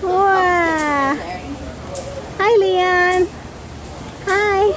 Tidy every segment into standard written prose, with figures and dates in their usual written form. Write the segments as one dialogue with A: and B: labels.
A: Wow! Hi, Leon. Hi.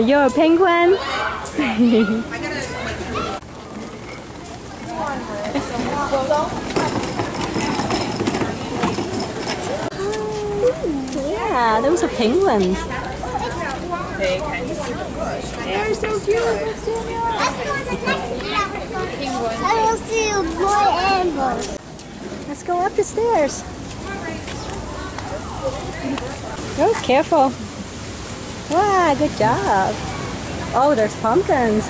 A: You're a penguin. Yeah, those are penguins. They're so cute.
B: I will see more animals.
A: Let's go up the stairs. Oh, careful. Wow, good job. Oh, there's pumpkins.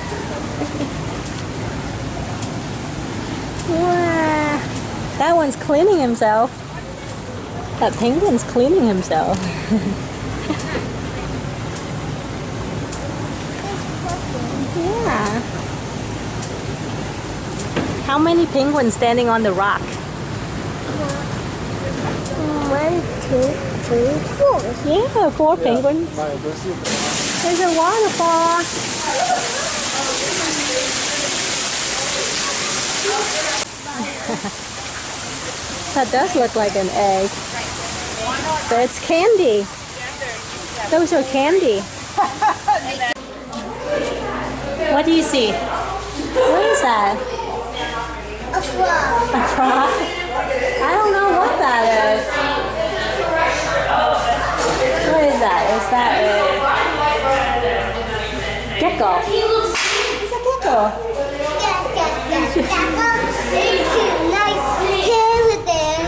A: Wow. That one's cleaning himself. That penguin's cleaning himself. Yeah. How many penguins standing on the rock?
B: 1, 2, 3, 4.
A: Yeah, 4 penguins. There's a waterfall. That does look like an egg. But it's candy. Those are candy. What do you see? What is that?
B: A frog.
A: A frog? I don't know what that is. What is that? Is that a gecko? It's a gecko.
B: Nice tail there.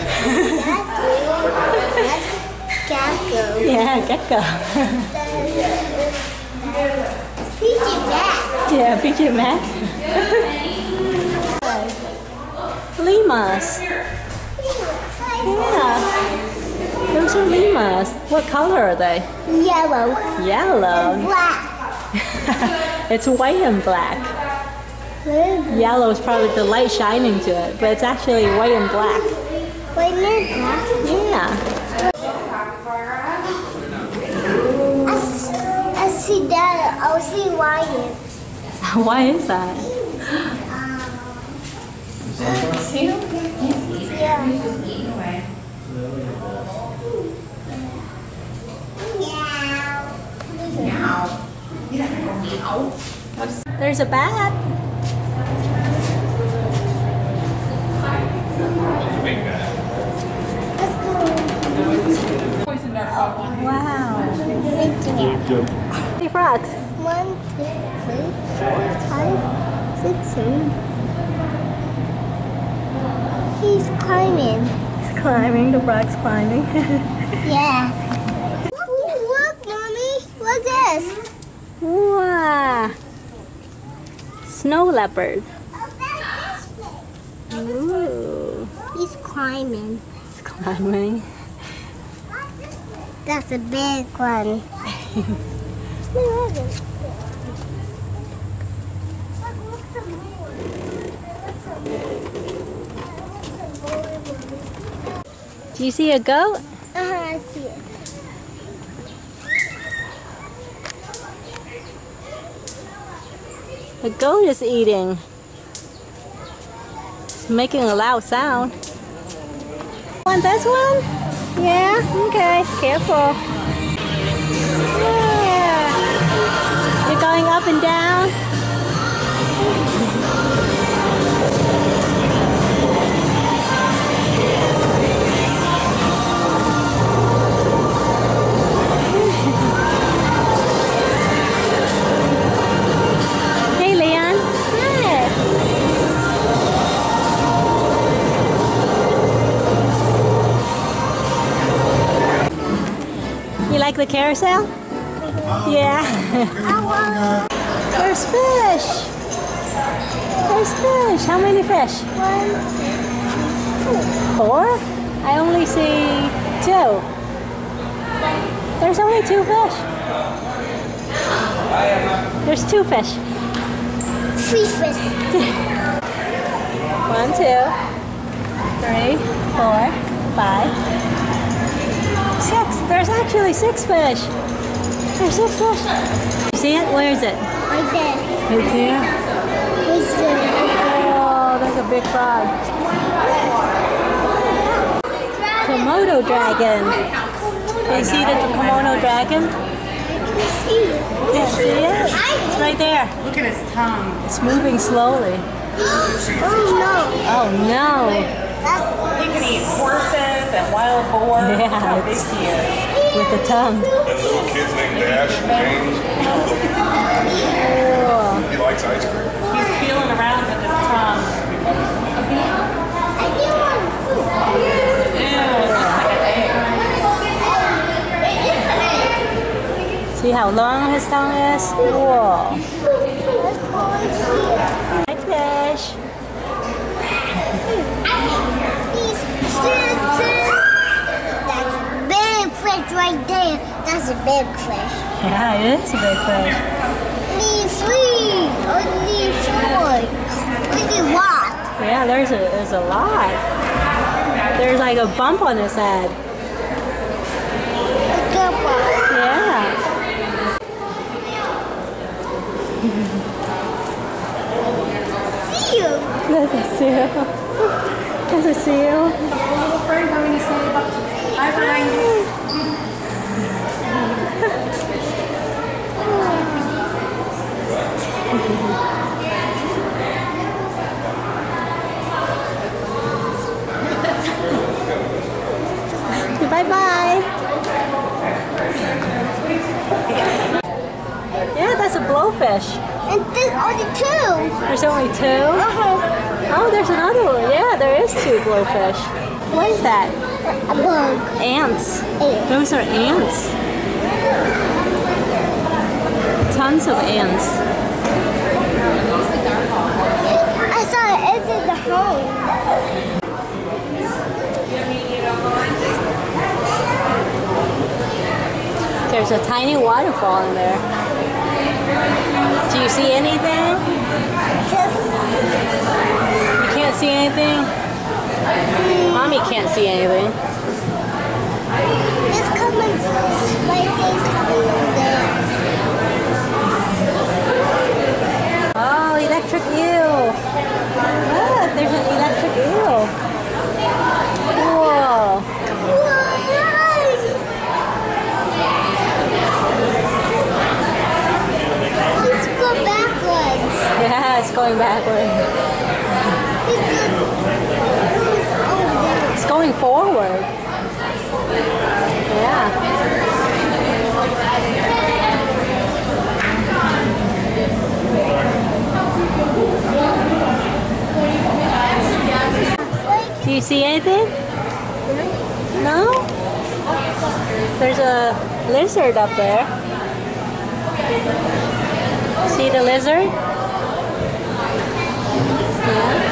B: That's gecko.
A: Yeah, gecko.
B: Pigeon Mac.
A: Yeah, Pigeon Mac. Llamas. Yeah. Those are llamas. What color are they?
B: Yellow.
A: Yellow.
B: Black.
A: It's white and black. Yellow is probably the light shining to it, but it's actually white and black.
B: White and black?
A: Yeah.
B: I see that. I'll see why.
A: Why is that? There's a bat. Wow. Hey, frogs.
B: 1, 2, 3, 4, 5, 6, 7. He's climbing.
A: He's climbing. The frog's climbing.
B: Yeah. Look, Mommy. Look this.
A: Wow. Snow leopard.
B: Oh,
A: Ooh.
B: he's climbing.
A: He's climbing.
B: That's a big one.
A: Do you see a goat?
B: I see it.
A: The goat is eating. It's making a loud sound. Want this one? Yeah? Okay, careful. Yeah. You're going up and down. Hey, Leon. Hi. You like the carousel? Yeah. There's fish. There's fish. How many fish?
B: 1, 2,
A: 4? I only see 2. There's only 2 fish. There's 2 fish.
B: 3 fish.
A: 1, 2, 3, 4, 5, 6. There's actually 6 fish. There's 6 fish. You see it? Where is it?
B: Right there.
A: Right there.
B: Right there.
A: Oh, Wow, that's a big frog. Komodo dragon. Can you see the Komodo dragon? Can't see it? It's right there.
C: Look at his tongue.
A: It's moving slowly.
B: Oh
A: Oh no.
C: He can eat horses and wild boar.
A: Yeah,
C: Look how big he is.
A: With the tongue.
D: That little kid's named Dash and James.
A: Cool.
D: He likes ice cream.
C: He's feeling around with his tongue. Ew, it looks like an egg.
A: See how long his tongue is? Whoa. Hi, fish.
B: That's a big fish right there. That's a big fish.
A: Yeah, it is a big fish.
B: Only three. Only four. Only what?
A: Yeah, there's a lot. There's like a bump on his head.
B: A good one.
A: Yeah.
B: Seal.
A: That's a seal. That's a seal.
C: Little friend coming to say hi, Brian.
A: Bye-bye. Yeah, that's a blowfish.
B: And there's only two.
A: There's only two? Oh, there's another one. Yeah, there is two blowfish. What is that?
B: A bug.
A: Ants.
B: Ant.
A: Those are ants. Tons of ants.
B: I saw it in the home.
A: There's a tiny waterfall in there. Do you see anything?
B: Just
A: You can't see anything? Mommy can't see anything.
B: it's coming. My thing's coming over there.
A: Oh, electric eel. Look, there's an electric eel. Whoa.
B: Let's go backwards.
A: Yeah, it's going backward. It's going forward. Yeah. Do you see anything? No? There's a lizard up there. See the lizard? Yeah.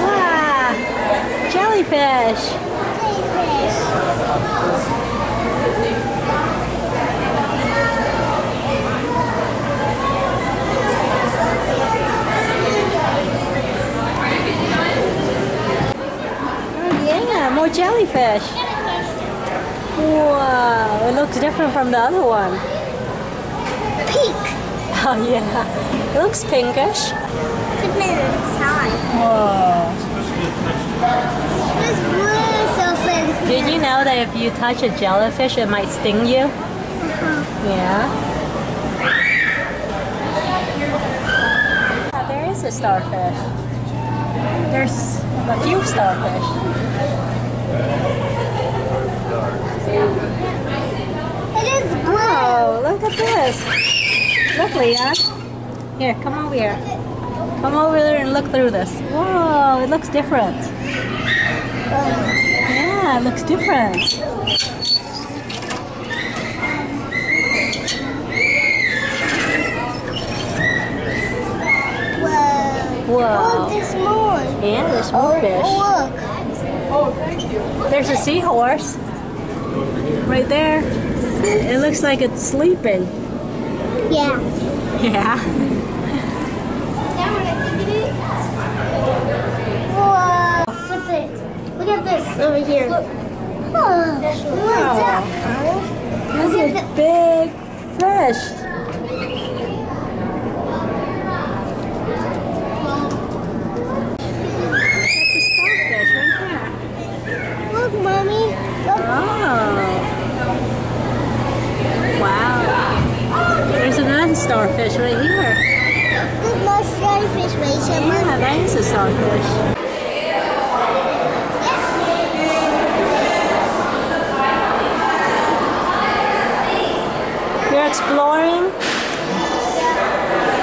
A: Wow! Jellyfish! Yeah, more jellyfish. Wow, it looks different from the other one.
B: Pink.
A: Oh yeah, it looks pinkish.
B: Put it inside.
A: Whoa.
B: This blue so fancy.
A: Did you know that if you touch a jellyfish, it might sting you? Yeah. There is a starfish. There's a few starfish.
B: It is blue.
A: Oh, look at this. Look, Leon. Here, come over here. Come over there and look through this. Whoa, it looks different. Yeah, it looks different.
B: Whoa.
A: Whoa.
B: Oh, there's more.
A: Yeah, there's more fish.
B: Oh, look.
A: There's a seahorse. Right there. It looks like it's sleeping.
B: Yeah.
A: Yeah.
B: Whoa. What's it? Look at this over here. Look. Oh, what's that?
A: That's a big fish. That's a starfish right there.
B: Look, Mommy. Look.
A: Oh. Wow. There's another starfish right here.
B: There's more starfish right here.
A: Yeah, that is a starfish. You're exploring?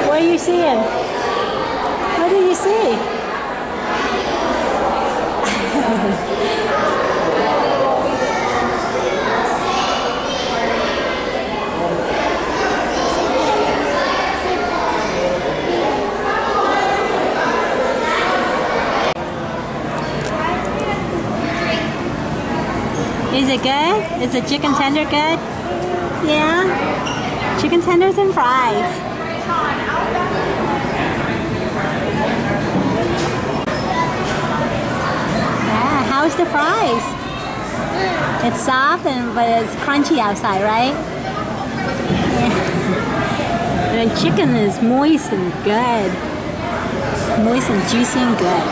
A: What are you seeing? What do you see? Is it good? Is the chicken tender good? Yeah? Chicken tenders and fries. Yeah, how's the fries? It's soft but it's crunchy outside, right? Yeah. The chicken is moist and good. Moist and juicy and good.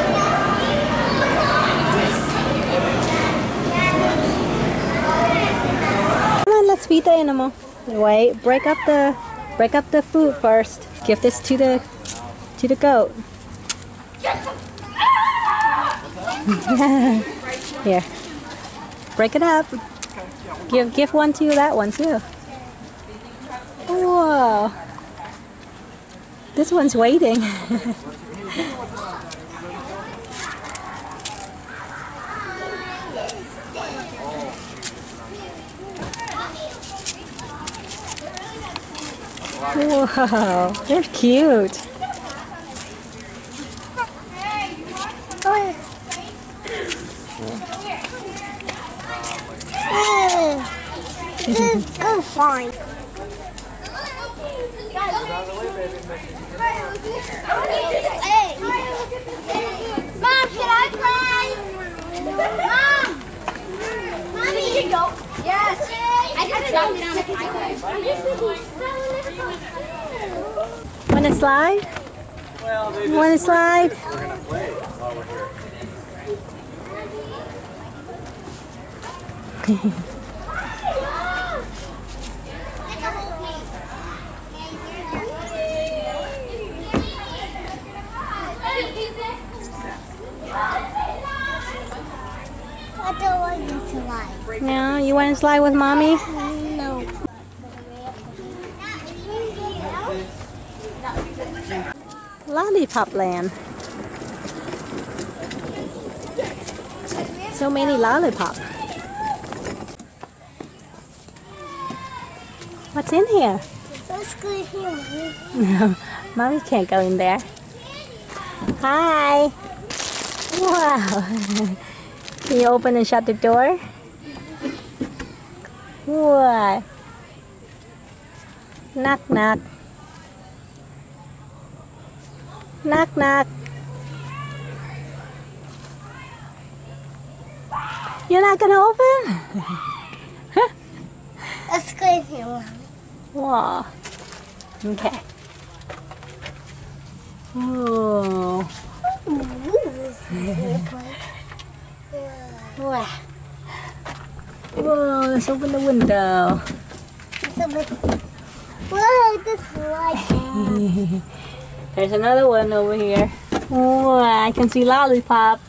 A: Let's feed the animal. Wait, break up the food first. Give this to the goat. Here. Break it up. Give one to that one too. Whoa. This one's waiting. Wow, they're cute.
B: Go fine. Hey. Mom, can I play? Mom! Mommy, you can go. Yes. I just dropped it on the iPad.
A: Wanna slide? Wanna slide?
D: We're gonna play while we're here.
B: I don't want to slide.
A: No, you wanna slide with mommy?
B: No.
A: Lollipop land. So many lollipops. What's in here?
B: Let's go here, Mommy.
A: No, mommy can't go in there. Hi. Wow. Can you open and shut the door? What? Knock, knock. Knock, knock. You're not gonna open?
B: Let's go in here, Mommy.
A: Wow. Okay. Whoa. Wow. Whoa, let's open the window.
B: Whoa, this slide.
A: There's another one over here. Oh, I can see lollipop.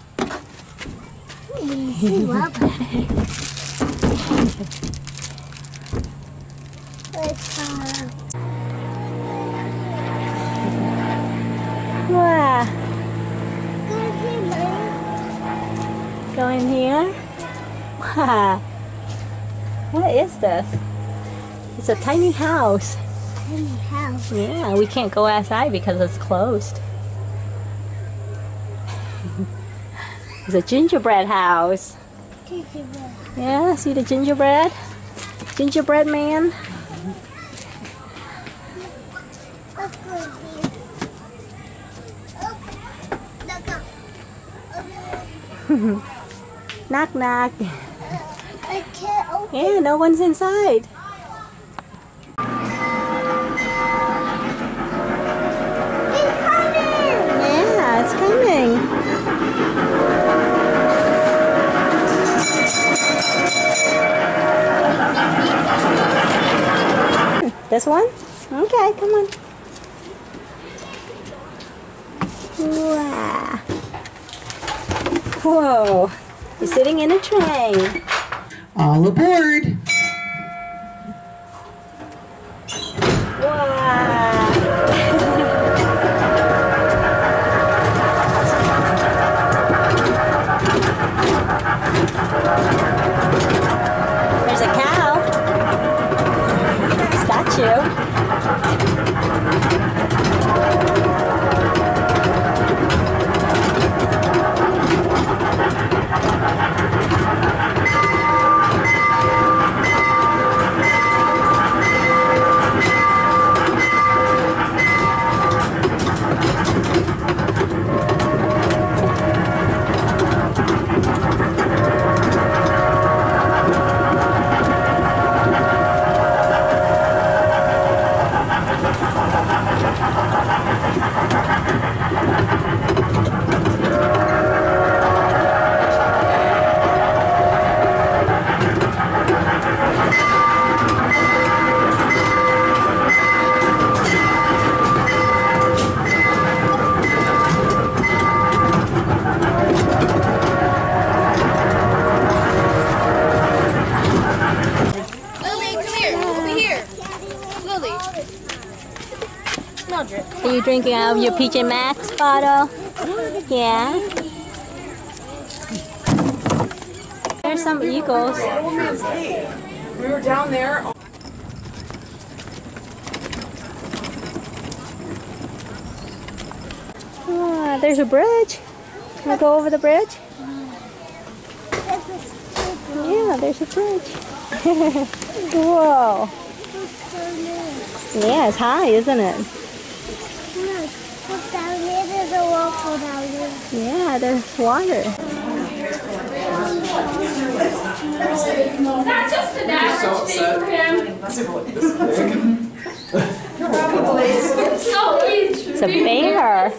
A: Wow. Go in here. Wow. What is this? It's a tiny house.
B: Tiny house.
A: Yeah, we can't go outside because it's closed. It's a gingerbread house.
B: Gingerbread.
A: Yeah, see the gingerbread? Gingerbread man.
B: Let's go in here. Oh,
A: Knock knock. Yeah, no one's inside. Yeah, it's coming. This one? Okay, come on. Wow. Whoa. You're sitting in a train.
E: All aboard.
A: Wow. There's a cow. Statue. Are you drinking out of your PJ Masks bottle? Yeah. There's some eagles.
C: We were down there.
A: Ah, there's a bridge. Can we go over the bridge? Yeah, there's a bridge. Whoa. Yeah, it's high, isn't it?
B: Down here, there's a waterfall down here.
A: Yeah, there's water.
F: That's just an average day for him. So he's
A: It's a bear.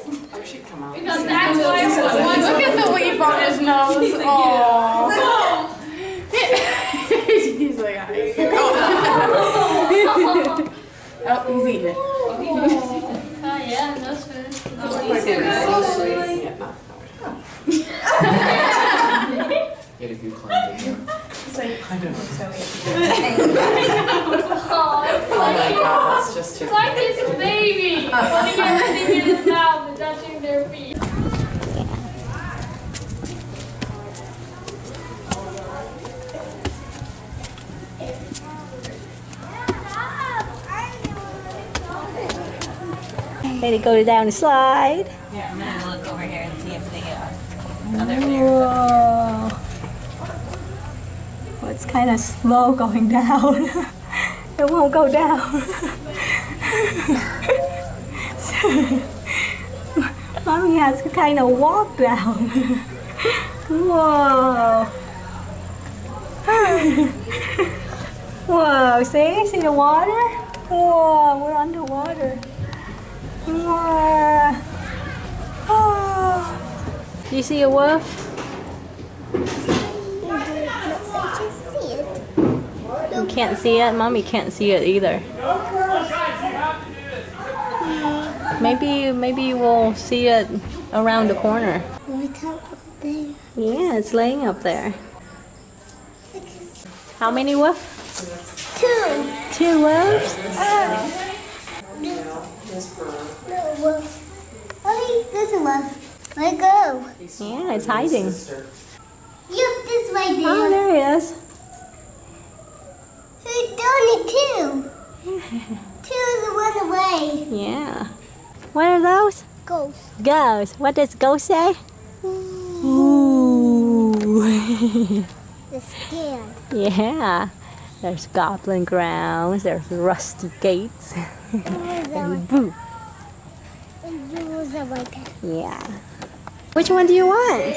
F: because that's why it was.
C: Look at the leaf on his nose. Oh. He's like, oh, he's eating it.
F: Oh yeah, that's good.
D: Yet if you climbed in there.
F: Oh my god, that's just too. It's like this baby putting everything in his mouth and touching their feet.
A: Ready to go down the slide?
G: Yeah, I'm gonna look over here and see if the other bear.
A: Whoa. Well, it's kind of slow going down. It won't go down. Mommy has to kind of walk down. Whoa. Whoa, see the water? Whoa, we're underwater. Whoa. Oh. Do you see a wolf? You can't see it? Mommy can't see it either. Maybe you will see it around the corner. Yeah, it's laying up there. How many wolves?
B: 2.
A: 2 wolves?
B: No wolf. Oh, there's a wolf. Let go.
A: Yeah, it's hiding.
B: Yep, this way there.
A: Oh, there he is.
B: There's only 2. 2 run away.
A: Yeah. What are those?
B: Ghost.
A: Ghosts. What does ghost say?
B: Ooh.
A: Ooh.
B: They're scared.
A: Yeah. There's goblin grounds. There's rusty gates. And boo. Yeah. Which one do you want?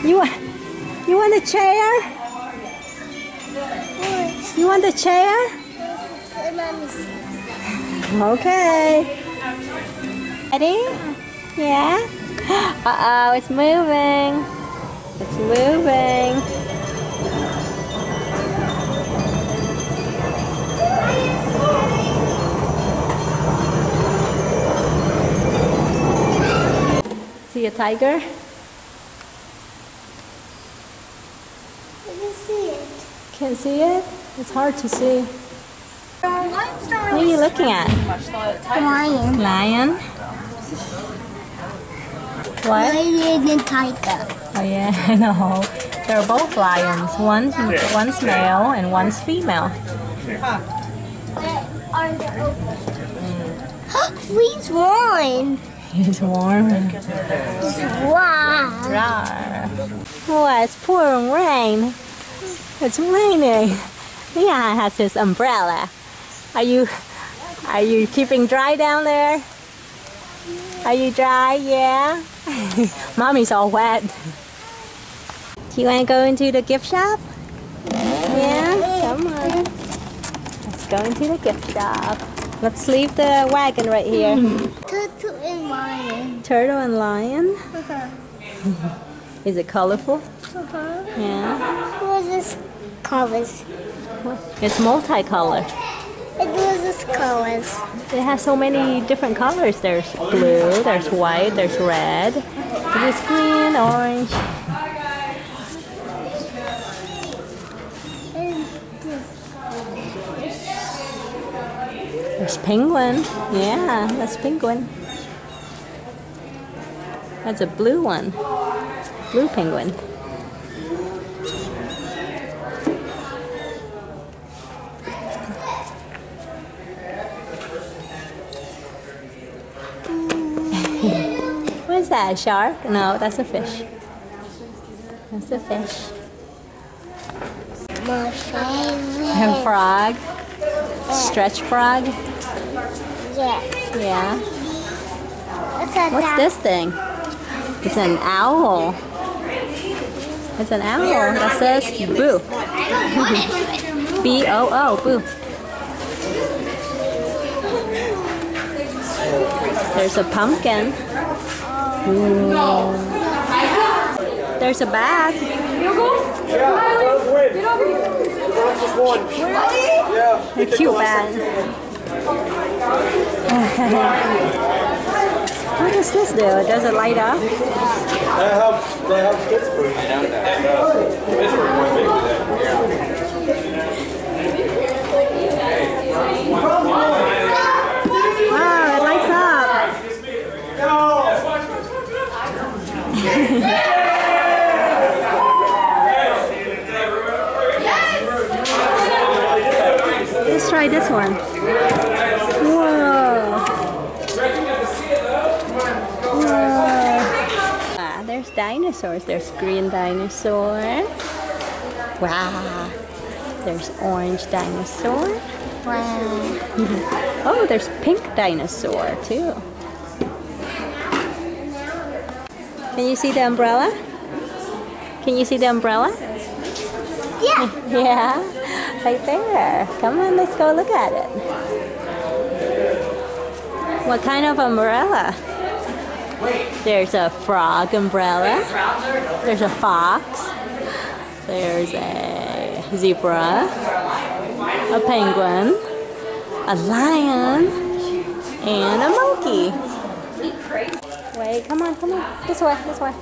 A: You want a chair? You want the chair? Okay. Ready? Yeah? Uh-oh, it's moving. It's moving. See a tiger?
B: I can see it.
A: Can't see it? It's hard to see.
G: Lions don't
A: What are you looking at?
G: much. The tigers.
B: Lion.
A: Lion? What?
B: Lion and tiger.
A: Oh yeah, I know. They're both lions. One's male and one's female.
B: Please one.
A: It's warm.
B: Wow.
A: Rawr. Oh, it's pouring rain. It's raining. Leon has his umbrella. Are you keeping dry down there? Are you dry? Yeah. Mommy's all wet. Do you want to go into the gift shop? Yeah. Come on. Let's go into the gift shop. Let's leave the wagon right here.
B: Turtle and lion.
A: Turtle and lion. Is it colorful? Yeah.
B: What is this colors?
A: It's multicolored.
B: It was this colors.
A: It has so many different colors. There's blue, there's white, there's red, there's green, orange. There's penguin. Yeah, that's penguin. That's a blue one. Blue penguin. What is that? A shark? No, that's a fish. That's a fish.
B: My favorite.
A: And frog. Stretch frog.
B: Yeah.
A: Yeah.
B: What's
A: What's this thing? It's an owl. It's an owl that says boo. B-O-O, boo. There's a pumpkin. Ooh. There's a bat. A cute bat. What does this do? Does it light up?
H: They have Pittsburgh. Pittsburgh more big than
A: Wow, it lights up. Let's try this one. Whoa. Ah, there's dinosaurs. There's green dinosaur. Wow. There's orange dinosaur. Wow. Oh, there's pink dinosaur too. Can you see the umbrella? Can you see the umbrella?
B: Yeah.
A: Yeah, right there. Come on, let's go look at it. What kind of umbrella? There's a frog umbrella. There's a fox. There's a zebra. A penguin. A lion. And a monkey. Wait, come on, come on. This way, this way.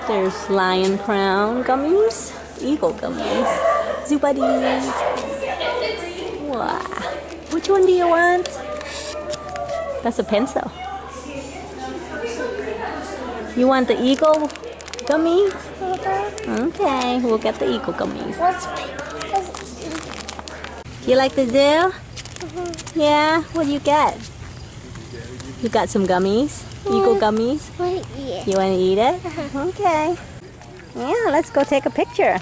A: There's lion crown gummies, eagle gummies, zoo buddies. Wow. Which one do you want? That's a pencil. You want the eagle gummy? Okay, we'll get the eagle gummies. Do you like the zoo? Yeah, what do you get? You got some gummies? Eagle gummies? You want to eat it? Okay. Yeah, let's go take a picture.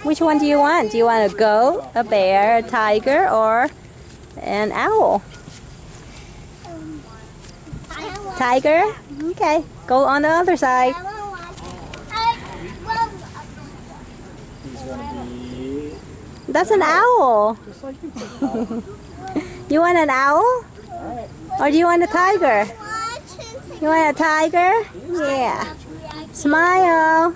A: Which one do you want? Do you want a goat, a bear, a tiger, or An owl. Tiger? Okay, go on the other side.
H: He's gonna be
A: That's an owl.
H: just like you.
A: You want an owl? Or do you want a tiger? You want a tiger? Yeah. Smile.